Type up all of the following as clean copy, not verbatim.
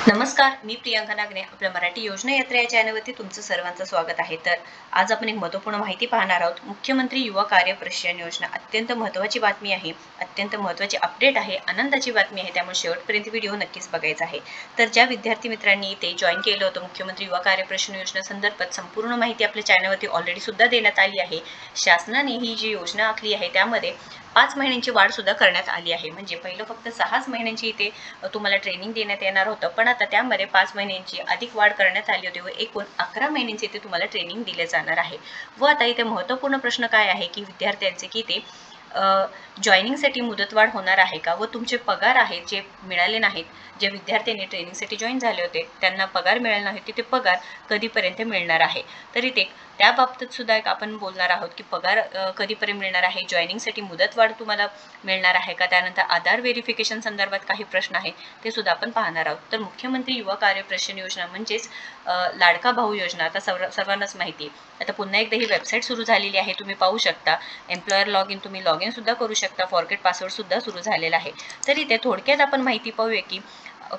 नमस्कार, मी प्रियांका नागने. आपल्या मराठी योजना यात्रा या चॅनलवरती तुमचं सर्वांचं स्वागत आहे. तर आज आपण एक महत्त्वपूर्ण माहिती पाहणार आहोत. मुख्यमंत्री युवा कार्य प्रशिक्षण योजना अत्यंत महत्त्वाची बातमी आहे, अत्यंत महत्त्वाची अपडेट आहे, आनंदाची बातमी आहे. त्यामुळे शेवटपर्यंत व्हिडिओ नक्कीच बघायचा आहे. तर ज्या विद्यार्थी मित्रांनी ते जॉईन केलं होतं मुख्यमंत्री युवा कार्य प्रशिक्षण योजना संदर्भात संपूर्ण माहिती आपल्या चॅनलवरती ऑलरेडी सुद्धा देण्यात आली आहे. शासनाने ही जी योजना आखली आहे त्यामध्ये 5 महिन्यांची वाढ सुद्धा करण्यात आली आहे. म्हणजे पहिलं फक्त 6 महिन्यांची इथे तुम्हाला ट्रेनिंग देण्यात येणार होतं, पण आता त्यामध्ये 5 महिन्यांची अधिक वाढ करण्यात आली होती व एकूण 11 महिन्यांची इथे तुम्हाला ट्रेनिंग दिले जाणार आहे. व आता इथे महत्त्वपूर्ण प्रश्न काय आहे की विद्यार्थ्यांचे की ते जॉईनिंगसाठी मुदतवाढ होणार आहे का व तुमचे पगार आहेत जे मिळाले नाहीत, जे विद्यार्थ्यांनी ट्रेनिंगसाठी जॉईन झाले होते त्यांना पगार मिळाले नाही, ते पगार कधीपर्यंत मिळणार आहे. तर इथे त्याबाबतीत सुद्धा एक आपण बोलणार आहोत की पगार कधीपर्यंत मिळणार आहे, जॉईनिंगसाठी मुदतवाढ तुम्हाला मिळणार आहे का, त्यानंतर आधार व्हेरिफिकेशन संदर्भात काही प्रश्न आहेत ते सुद्धा आपण पाहणार आहोत. तर मुख्यमंत्री युवा कार्य प्रशिक्षण योजना म्हणजेच लाडका भाऊ योजना आता सर्वांनाच माहिती आहे. आता पुन्हा एकदा ही वेबसाईट सुरू झालेली आहे, तुम्ही पाहू शकता. एम्प्लॉयर लॉग इन तुम्ही लॉग इन सुद्धा करू शकता, फॉरगेट पासवर्ड सुद्धा सुरू झालेला आहे. तर इथे थोडक्यात आपण माहिती पाहूया की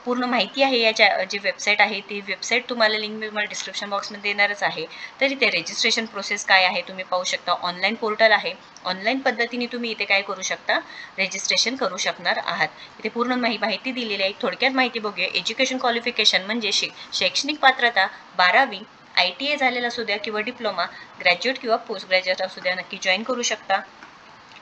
पूर्ण माहिती आहे. याच्या जी वेबसाईट आहे ती वेबसाईट तुम्हाला लिंक मी तुम्हाला डिस्क्रिप्शन बॉक्समध्ये देणारच आहे. तर इथे रजिस्ट्रेशन प्रोसेस काय आहे तुम्ही पाहू शकता. ऑनलाईन पोर्टल आहे, ऑनलाईन पद्धतीने तुम्ही इथे काय करू शकता, रजिस्ट्रेशन करू शकणार आहात. इथे पूर्ण माहिती दिलेली आहे. थोडक्यात माहिती बघूया. एज्युकेशन क्वालिफिकेशन म्हणजे शैक्षणिक पात्रता 12वी ITI झालेला असू द्या किंवा डिप्लोमा, ग्रॅज्युएट किंवा पोस्ट ग्रॅज्युएट असू द्या, नक्की जॉईन करू शकता.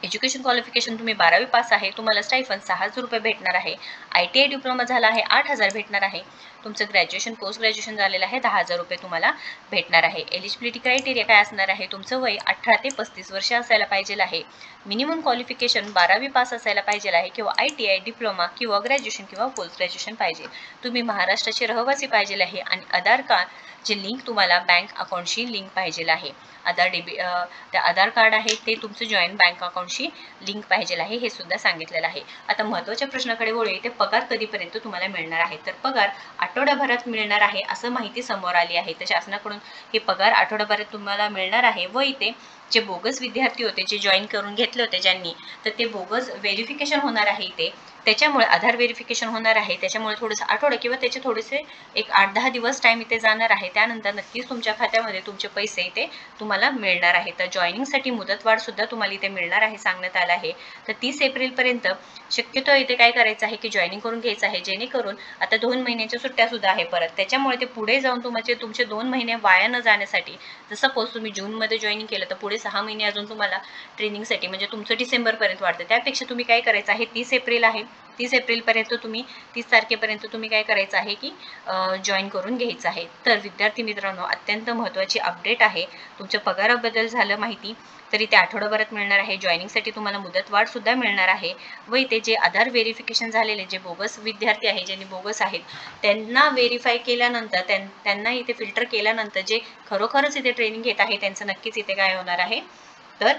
एज्युकेशन क्वालिफिकेशन तुम्ही 12वी पास आहे, तुम्हाला स्टायफन 6,000 रुपये भेटणार आहे. ITI डिप्लोमा झाला आहे 8,000 भेटणार आहे. तुमचं ग्रॅज्युएशन पोस्ट ग्रॅज्युएशन झालेलं आहे 10,000 रुपये तुम्हाला भेटणार आहे. एलिजिबिलिटी क्रायटेरिया काय असणार आहे, तुमचं वय 18 ते 35 वर्ष असायला पाहिजे आहे. मिनिमम क्वालिफिकेशन 12वी पास असायला पाहिजे आहे किंवा ITI डिप्लोमा किंवा ग्रॅज्युएशन किंवा पोस्ट ग्रॅज्युएशन पाहिजे. तुम्ही महाराष्ट्राचे रहिवासी पाहिजे आहे आणि आधार कार्डचे लिंक तुम्हाला बँक अकाउंटशी लिंक पाहिजे आहे. त्या आधार कार्ड आहे ते तुमचं जॉईंट बँक अकाउंटशी लिंक पाहिजे आहे, हे सुद्धा सांगितलेलं आहे. आता महत्त्वाच्या प्रश्नाकडे वळूया. ते पगार कधीपर्यंत तुम्हाला मिळणार आहे. तर पगार आठवड्याभरात मिळणार आहे असं माहिती समोर आली आहे. तर शासनाकडून हे पगार आठवड्याभरात तुम्हाला मिळणार आहे. व इथे जे बोगस विद्यार्थी होते, जे जॉईन करून घेतले होते ज्यांनी, तर ते बोगस व्हेरिफिकेशन होणार आहे इथे. त्याच्यामुळे आधार व्हेरिफिकेशन होणार आहे, त्याच्यामुळे थोडंसं आठवडा किंवा त्याचे थोडेसे एक 8-10 दिवस टाइम इथे जाणार आहे. त्यानंतर नक्कीच तुमच्या खात्यामध्ये तुमचे पैसे इथे तुम्हाला मिळणार आहे. तर जॉईनिंगसाठी मुदतवाढ सुद्धा तुम्हाला इथे मिळणार आहे सांगण्यात आलं आहे. तर 30 एप्रिलपर्यंत शक्यतो इथे काय करायचं आहे की जॉईनिंग करून घ्यायचं आहे, जेणेकरून आता 2 महिन्याच्या सुट्ट्या सुद्धा आहे परत, त्याच्यामुळे ते पुढे जाऊन तुमचे 2 महिने वाया न जाण्यासाठी, जसं सपोज तुम्ही जूनमध्ये जॉईनिंग केलं तर पुढे 6 महिने अजून तुम्हाला ट्रेनिंगसाठी म्हणजे तुमचं डिसेंबरपर्यंत वाढतं. त्यापेक्षा तुम्ही काय करायचं आहे, 30 एप्रिल आहे, 30 एप्रिलपर्यंत तुम्ही 30 तारखेपर्यंत तुम्ही काय करायचं आहे की जॉईन करून घ्यायचं आहे. तर विद्यार्थी मित्रांनो, अत्यंत महत्त्वाची अपडेट आहे. तुमच्या पगाराबद्दल झालं माहिती, तरी ते आठवडाभरात मिळणार आहे. जॉईनिंगसाठी तुम्हाला मुदतवाढ सुद्धा मिळणार आहे. व इथे जे आधार व्हेरिफिकेशन झालेले जे बोगस विद्यार्थी आहे, ज्यांनी बोगस आहेत, त्यांना व्हेरीफाय केल्यानंतर त्यांना इथे फिल्टर केल्यानंतर जे खरोखरच इथे ट्रेनिंग घेत आहे त्यांचं नक्कीच इथे काय होणार आहे, तर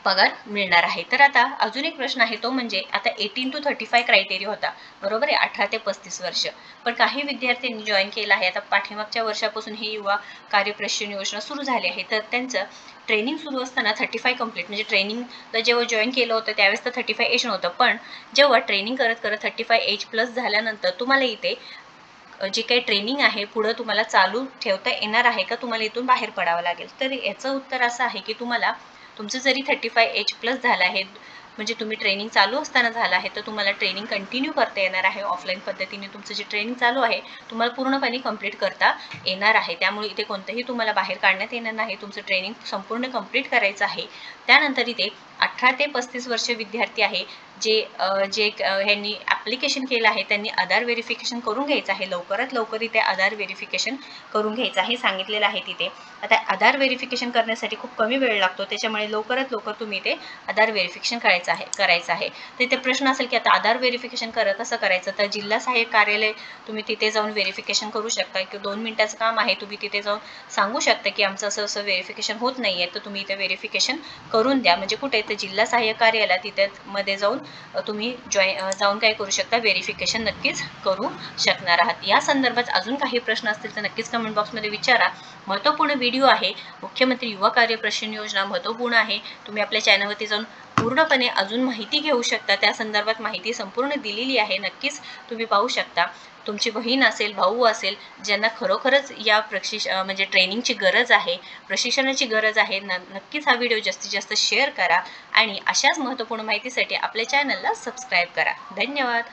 पगार मिळणार आहे. तर आता अजून एक प्रश्न आहे, तो म्हणजे आता 18 to 35 क्रायटेरिया होता, बरोबर आहे, 18 ते 35 वर्ष. पण काही विद्यार्थ्यांनी जॉईन केलं आहे. आता पाठीमागच्या वर्षापासून ही युवा कार्य प्रशिक्षण योजना सुरू झाली आहे. तर त्यांचं ट्रेनिंग सुरू असताना 35 कंप्लीट, म्हणजे ट्रेनिंगला जेव्हा जॉईन केलं होतं त्यावेळेस तर 35 एज नव्हतं, पण जेव्हा ट्रेनिंग करत करत 35 एज प्लस झाल्यानंतर तुम्हाला इथे जे काही ट्रेनिंग आहे पुढं तुम्हाला चालू ठेवता येणार आहे का, तुम्हाला इथून बाहेर पडावं लागेल. तर याचं उत्तर असं आहे की तुम्हाला तुमचं जरी 35 एज प्लस झालं आहे, म्हणजे तुम्ही ट्रेनिंग चालू असताना झालं आहे, तर तुम्हाला ट्रेनिंग कंटिन्यू करता येणार आहे. ऑफलाईन पद्धतीने तुमचं जे ट्रेनिंग चालू आहे तुम्हाला पूर्णपणे कंप्लीट करता येणार आहे. त्यामुळे इथे कोणतंही तुम्हाला बाहेर काढण्यात येणार नाही, तुमचं ट्रेनिंग संपूर्ण कंप्लीट करायचं आहे. त्यानंतर इथे 18 ते 35 वर्ष विद्यार्थी आहे जे ह्यांनी ॲप्लिकेशन केलं आहे, त्यांनी आधार व्हेरिफिकेशन करून घ्यायचं आहे. लवकरात लवकर इथे आधार व्हेरिफिकेशन करून घ्यायचं आहे सांगितलेलं आहे तिथे. आता आधार व्हेरिफिकेशन करण्यासाठी खूप कमी वेळ लागतो, त्याच्यामुळे लवकरात लवकर तुम्ही इथे आधार व्हेरिफिकेशन करायचं आहे. तर इथे प्रश्न असेल की आता आधार व्हेरिफिकेशन कसं करायचं, तर जिल्हा सहाय्यक कार्यालय तुम्ही तिथे जाऊन व्हेरिफिकेशन करू शकता. की 2 मिनिटाचं काम आहे, तुम्ही तिथे जाऊन सांगू शकता की आमचं असं असं व्हेरिफिकेशन होत नाही आहे, तर तुम्ही इथे व्हेरिफिकेशन करून द्या. म्हणजे कुठे तर जिल्हा सहाय्यक कार्यालय तिथे मध्ये जाऊन तुम्ही जाऊन काय करू शकता, व्हेरिफिकेशन नक्कीच करू शकणार आहात. या संदर्भात अजून काही प्रश्न असतील तर नक्कीच कमेंट बॉक्समध्ये विचारा. महत्त्वपूर्ण व्हिडिओ आहे. मुख्यमंत्री युवा कार्य प्रशिक्षण योजना महत्त्वपूर्ण आहे. तुम्ही आपल्या चॅनलवरती जाऊन पूर्णपणे अजून माहिती घेऊ शकता, त्या संदर्भात माहिती संपूर्ण दिलेली आहे, नक्कीच तुम्ही पाहू शकता. तुमची बहीण असेल, भाऊ असेल, ज्यांना खरोखरच या म्हणजे ट्रेनिंगची गरज आहे, प्रशिक्षणाची गरज आहे, नक्कीच हा व्हिडिओ जास्तीत जास्त शेअर करा आणि अशाच महत्त्वपूर्ण माहितीसाठी आपल्या चॅनलला सबस्क्राईब करा. धन्यवाद.